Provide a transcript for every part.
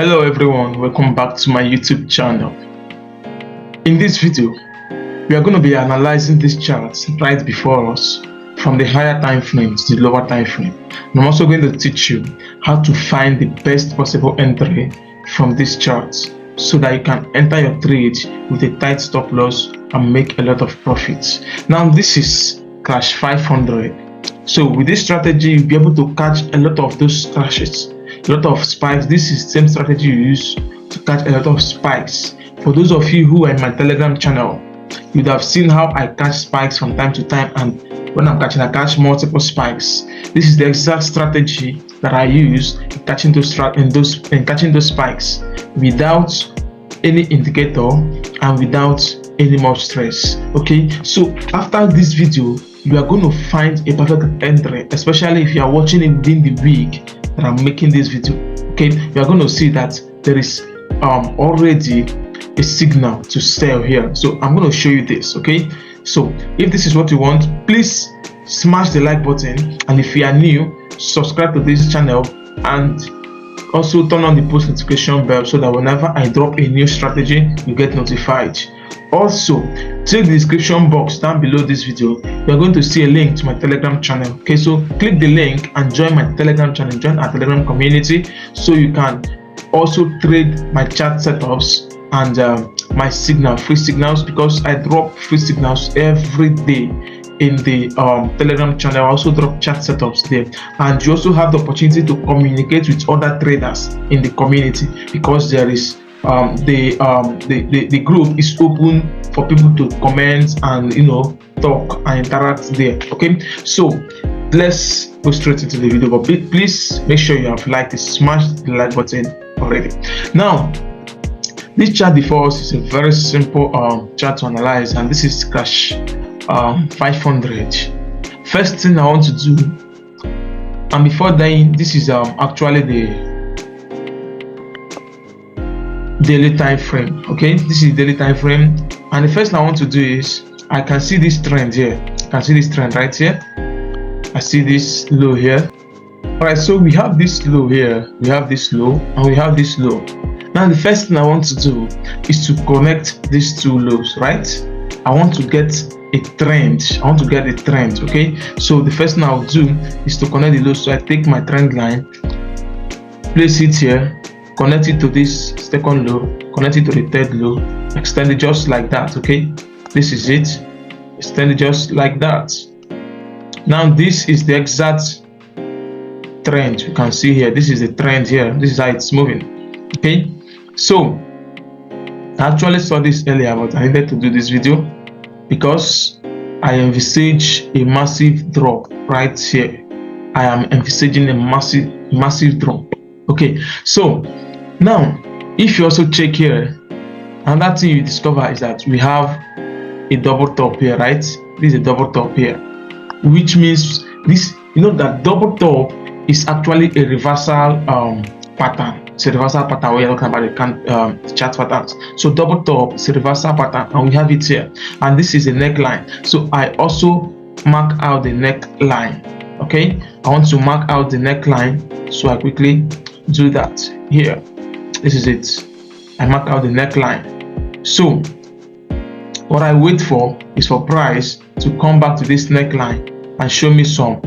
Hello everyone, welcome back to my YouTube channel. In this video, we are going to be analyzing this chart right before us from the higher time frame to the lower time frame. And I'm also going to teach you how to find the best possible entry from this chart so that you can enter your trade with a tight stop loss and make a lot of profits. Now this is crash 500. So with this strategy, you'll be able to catch a lot of those crashes, a lot of spikes. This is the same strategy you use to catch a lot of spikes. For those of you who are in my Telegram channel, you'd have seen how I catch spikes from time to time, and when I'm catching, I catch multiple spikes. This is the exact strategy that I use in catching those spikes without any indicator and without any more stress. Okay, so after this video, you are going to find a perfect entry, especially if you are watching it within the week that I'm making this video. Okay, you are going to see that there is already a signal to sell here. So I'm going to show you this. Okay, so if this is what you want, please smash the like button, and if you are new, subscribe to this channel and also turn on the post notification bell so that whenever I drop a new strategy, you get notified. Also, check the description box down below this video. You're going to see a link to my Telegram channel. Okay, so click the link and join my Telegram channel, join our Telegram community, so you can also trade my chart setups and my free signals, because I drop free signals every day in the Telegram channel. I also drop chat setups there, and you also have the opportunity to communicate with other traders in the community, because there is the group is open for people to comment and talk and interact there. Okay, so let's go straight into the video, but please make sure you have liked it, smash the like button already. Now this chart before us is a very simple chart to analyze, and this is crash 500. First thing I want to do, and before then, this is actually the daily time frame. Okay, this is daily time frame, and the first thing I want to do is, I can see this trend here. I can see this trend right here. I see this low here. All right, so we have this low here, we have this low, and we have this low. Now the first thing I want to do is to connect these two lows, right? I want to get a trend. I want to get a trend. Okay, so the first thing I'll do is to connect the low. So I take my trend line, place it here, connect it to this second low, connect it to the third low, extend it just like that. Okay, this is it, extend it just like that. Now this is the exact trend you can see here. This is the trend here, this is how it's moving. Okay, so I actually saw this earlier, but I needed to do this video because I envisage a massive drop right here. I am envisaging a massive drop. Okay, so now if you also check here, another thing you discover is that we have a double top here, right? This is a double top here, which means this, that double top is actually a reversal pattern. It's a reversal pattern. We are talking about the chart patterns. So double top is a reversal pattern, and we have it here, and this is a neckline. So I also mark out the neckline. Okay, I want to mark out the neckline, so I quickly do that here. This is it. I mark out the neckline. So what I wait for is for price to come back to this neckline and show me some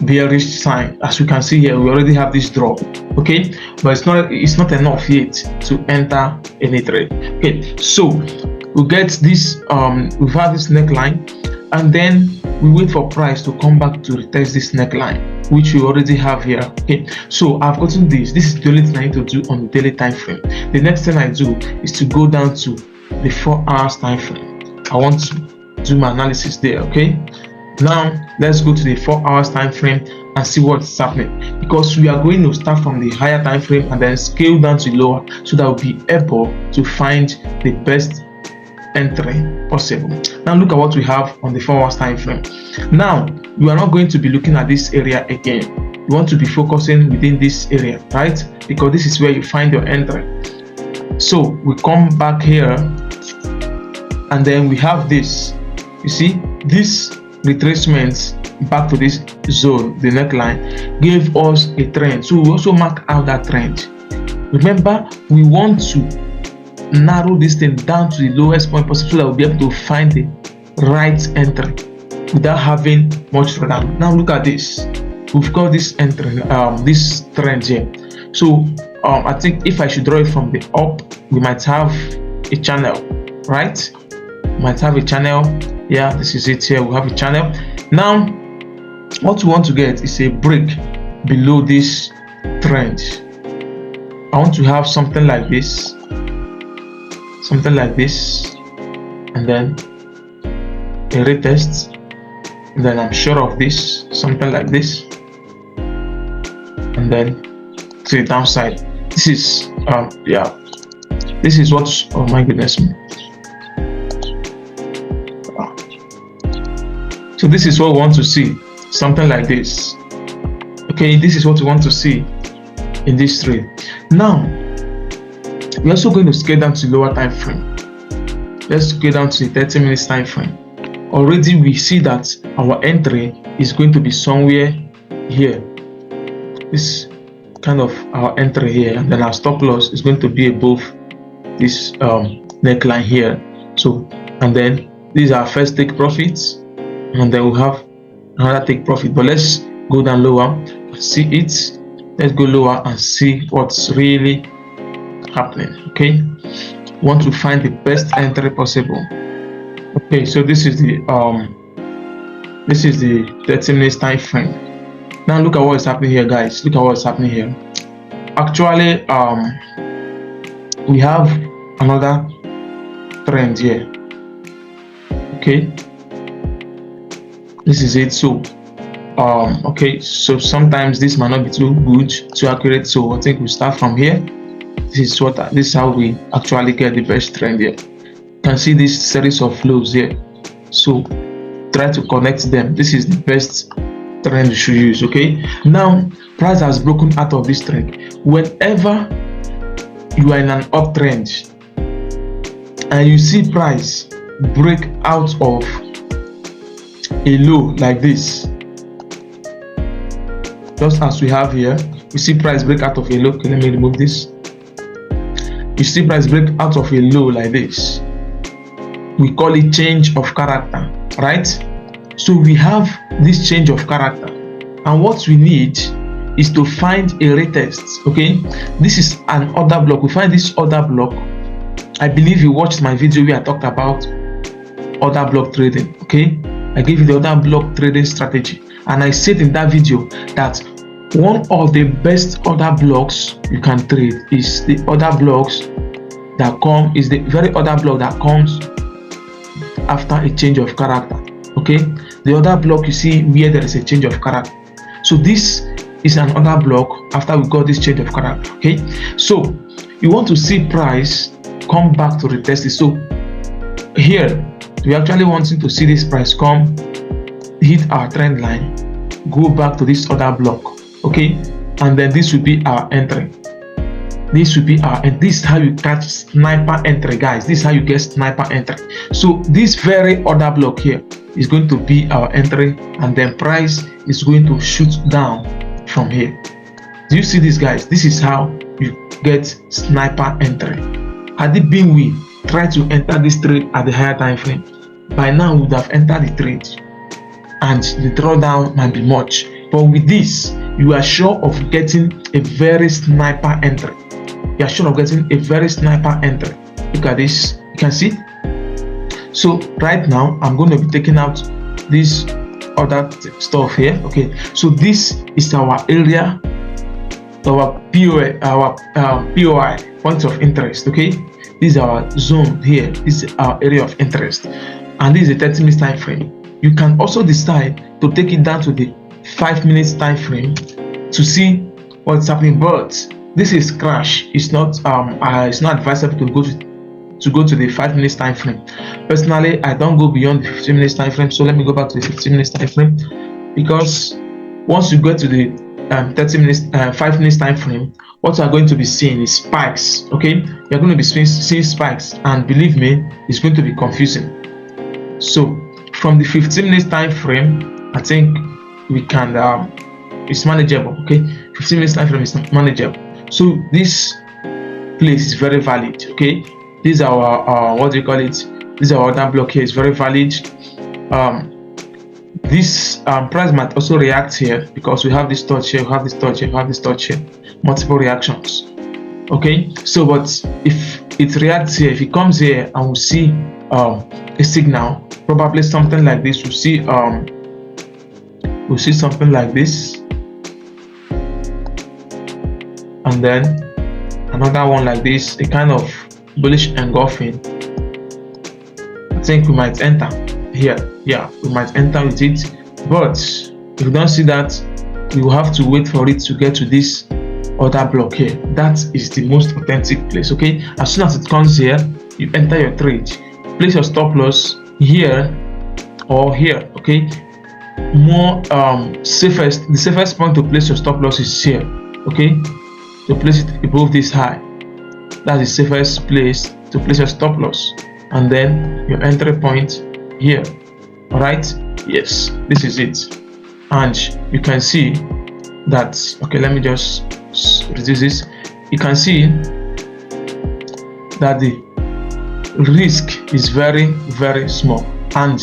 bearish sign. As you can see here, we already have this drop. Okay, but it's not enough yet to enter any trade. Okay, so we get this we have this neckline, and then we wait for price to come back to retest this neckline, which we already have here. Okay, so I've gotten this is the only thing I need to do on the daily time frame. The next thing I do is to go down to the 4 hours time frame. I want to do my analysis there. Okay, now let's go to the 4 hours time frame and see what's happening, because we are going to start from the higher time frame and then scale down to lower, so that we'll be able to find the best entry possible. Now look at what we have on the 4 hours time frame. Now you are not going to be looking at this area again. You want to be focusing within this area, right? Because this is where you find your entry. So we come back here, and then we have this. You see, this retracement back to this zone, the neckline, gave us a trend. So we also mark out that trend. Remember, we want to narrow this thing down to the lowest point possible so that we'll be able to find the right entry without having much further. Now look at this. We've got this entry, this trend here. So I think if I should draw it from the up, we might have a channel, right? We might have a channel. Yeah, this is it here. We have a channel. Now, what we want to get is a break below this trend. I want to have something like this, and then a retest, and then I'm sure of this, something like this, and then to the downside. This is this is what, oh my goodness me. So this is what we want to see, something like this. Okay, this is what we want to see in this trade. Now we're also going to scale down to lower time frame. Let's go down to the 30 minutes time frame. Already we see that our entry is going to be somewhere here. This kind of our entry here, and then our stop loss is going to be above this neckline here. So, and then these are first take profits, and then we'll have another take profit. But let's go down lower, see it. Let's go lower and see what's really happening. Okay, want to find the best entry possible. Okay, so this is the 30 minutes time frame. Now look at what is happening here, guys. Look at what is happening here. Actually, we have another trend here. Okay, this is it. So okay, so sometimes this might not be too good, too accurate, so I think we start from here. This is how we actually get the best trend here. You can see this series of lows here, so try to connect them. This is the best trend you should use. Okay, now price has broken out of this trend. Whenever you are in an uptrend and you see price break out of a low like this, just as we have here, you see price break out of a low. Okay, let me remove this. You see price break out of a low like this. We call it change of character, right? So we have this change of character, and what we need is to find a retest. Okay, this is an order block. We find this order block. I believe you watched my video where I talked about order block trading. Okay, I gave you the order block trading strategy, and I said in that video that one of the best order blocks you can trade is the order blocks that is the very order block that comes after a change of character. Okay, the order block you see where there is a change of character. So this is an order block after we got this change of character. Okay, so you want to see price come back to retest it. So here we actually wanting to see this price come hit our trend line, go back to this order block. Okay, and then this will be our entry. This will be and this is how you catch sniper entry, guys. This is how you get sniper entry. So this very order block here is going to be our entry, and then price is going to shoot down from here. Do you see this, guys? This is how you get sniper entry. Had it been we try to enter this trade at the higher time frame, by now we would have entered the trade and the drawdown might be much. But with this, you are sure of getting a very sniper entry. You are sure of getting a very sniper entry. Look at this, you can see. So right now I'm going to be taking out this other stuff here. Okay, so this is our area, our POI, point of interest. Okay, this is our zone here. This is our area of interest, and this is a 30 minutes time frame. You can also decide to take it down to the 5 minutes time frame to see what's happening, but this is crash. It's not advisable to go to the 5 minutes time frame. Personally, I don't go beyond the 15 minutes time frame. So let me go back to the 15 minutes time frame, because once you go to the 5 minutes time frame, what you are going to be seeing is spikes. Okay, you're going to be seeing spikes, and believe me, it's going to be confusing. So from the 15 minutes time frame, I think we can it's manageable. Okay, 15 minutes time frame is manageable. So this place is very valid. Okay, this is our what do you call it, this is our order block here is very valid. This price might also react here because we have this touch here, we have this touch here, we have this touch here, multiple reactions. Okay, so but if it reacts here, if it comes here and we see a signal, probably something like this, we'll see something like this, and then another one like this, a kind of bullish engulfing. I think we might enter here. Yeah, we might enter with it, but if we don't see that, we will have to wait for it to get to this order block here. That is the most authentic place. Okay, as soon as it comes here, you enter your trade, place your stop loss here or here. Okay, more the safest point to place your stop loss is here. Okay, to place it above this high, that's the safest place to place your stop loss, and then your entry point here. All right, yes, this is it, and you can see that. Okay, let me just reduce this. You can see that the risk is very, very small. And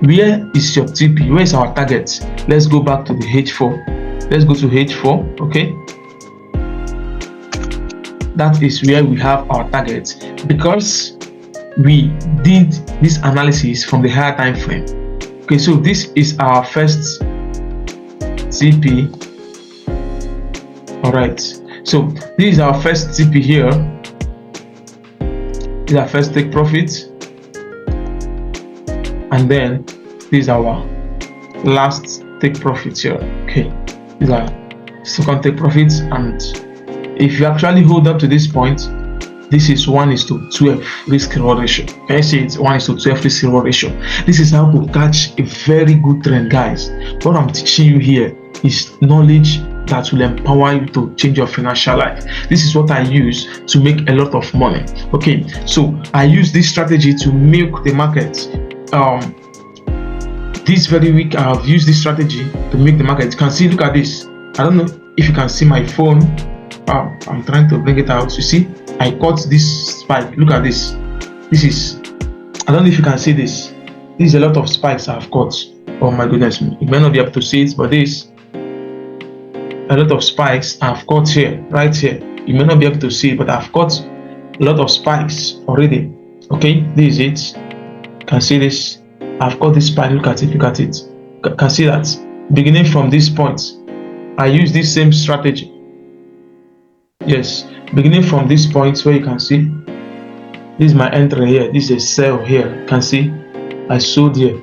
where is your TP? Where is our target? Let's go back to the H4. Let's go to H4. Okay, that is where we have our target, because we did this analysis from the higher time frame. Okay, so this is our first TP. All right, so this is our first TP here. This is our first take profit, and then this is our last take profit here. Okay, these are second take profits, and if you actually hold up to this point, this is 1:12 risk reward ratio. Can you see it? 1:12 risk reward ratio. This is how to catch a very good trend, guys. What I'm teaching you here is knowledge that will empower you to change your financial life. This is what I use to make a lot of money. Okay, so I use this strategy to milk the market. This very week I have used this strategy to make the market. You can see, look at this. I don't know if you can see my phone. I'm trying to bring it out. You see, I caught this spike. Look at this. This is, I don't know if you can see this. This is a lot of spikes I've caught. Oh my goodness, you may not be able to see it, but this, a lot of spikes I've caught here, right here. You may not be able to see it, but I've caught a lot of spikes already. Okay, this is it. You can see this. I've got this spike. Look at it. Look at it. You can see that. Beginning from this point, I use this same strategy. Yes, beginning from this point where you can see, this is my entry here. This is a sell here. You can see I sold here,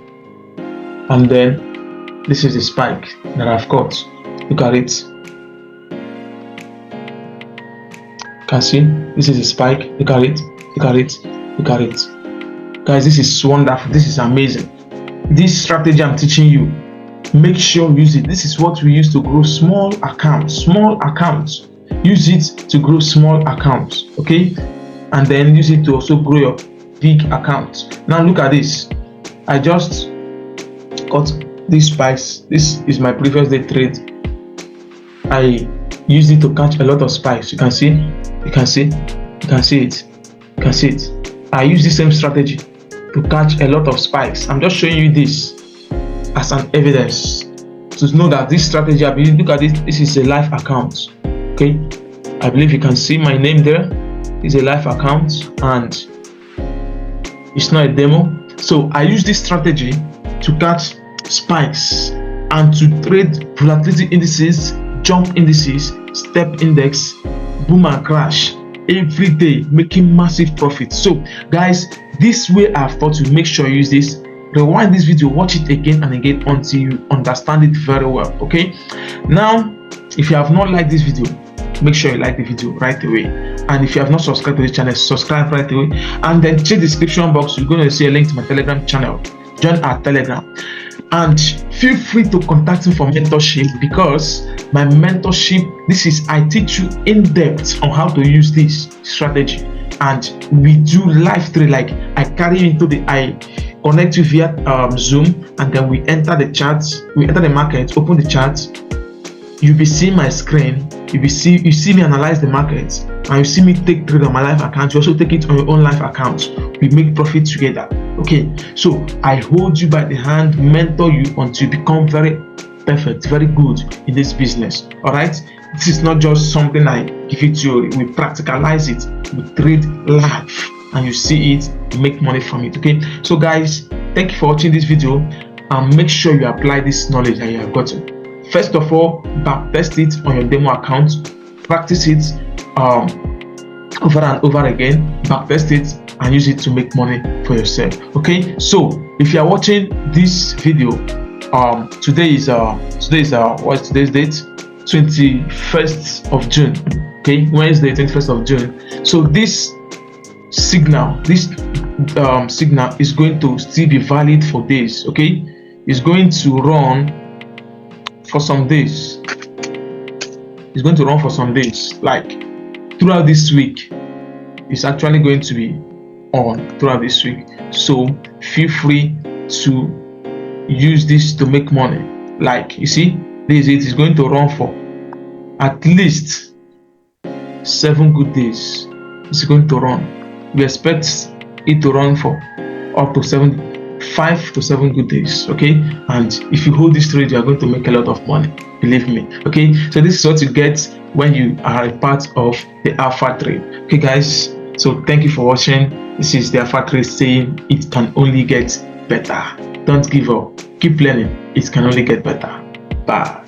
and then this is the spike that I've got. Look at it. You can see this is a spike. Look at it. Look at it. Look at it. Guys, this is wonderful. This is amazing. This strategy I'm teaching you, make sure you use it. This is what we use to grow small accounts. Small accounts. Use it to grow small accounts. Okay, and then use it to also grow your big accounts. Now look at this. I just got these spikes. This is my previous day trade. I used it to catch a lot of spikes. You can see, you can see, you can see it, you can see it. I use the same strategy to catch a lot of spikes. I'm just showing you this as an evidence to know that this strategy, I believe, look at this. This is a live account. Okay, I believe you can see my name there. It's a live account and it's not a demo. So I use this strategy to catch spikes and to trade volatility indices, jump indices, step index, boom and crash every day, making massive profits. So guys, this way I've taught you. Make sure you use this. Rewind this video, watch it again and again until you understand it very well. Okay, now if you have not liked this video, make sure you like the video right away, and if you have not subscribed to the channel, subscribe right away, and then check the description box. You're going to see a link to my Telegram channel. Join our Telegram, and feel free to contact me for mentorship, because my mentorship, this is, I teach you in depth on how to use this strategy, and we do live trade. Like I carry you into the, I connect you via Zoom, and then we enter the charts, we enter the market, open the charts. You'll be seeing my screen, if you see me analyze the market and you see me take trade on my live account, you also take it on your own live account. We make profit together. Okay, so I hold you by the hand, mentor you until you become very perfect, very good in this business. All right, this is not just something I give it to you. We practicalize it. We trade live, and you see it, you make money from it. Okay, so guys, thank you for watching this video, and make sure you apply this knowledge that you have gotten. First of all, backtest it on your demo account, practice it over and over again, backtest it and use it to make money for yourself. Okay, so if you are watching this video, today is what's today's date? 21st of June. Okay, Wednesday, 21st of June. So this signal is going to still be valid for days. Okay, it's going to run for some days. It's going to run for some days, like throughout this week. It's actually going to be on throughout this week, so feel free to use this to make money. Like you see, this is going to run for at least 7 good days. It's going to run. We expect it to run for up to 5 to 7 good days. Okay, and if you hold this trade, you are going to make a lot of money, believe me. Okay, so this is what you get when you are a part of the alpha trade. Okay guys, so thank you for watching. This is the alpha trade saying it can only get better. Don't give up, keep learning, it can only get better. Bye.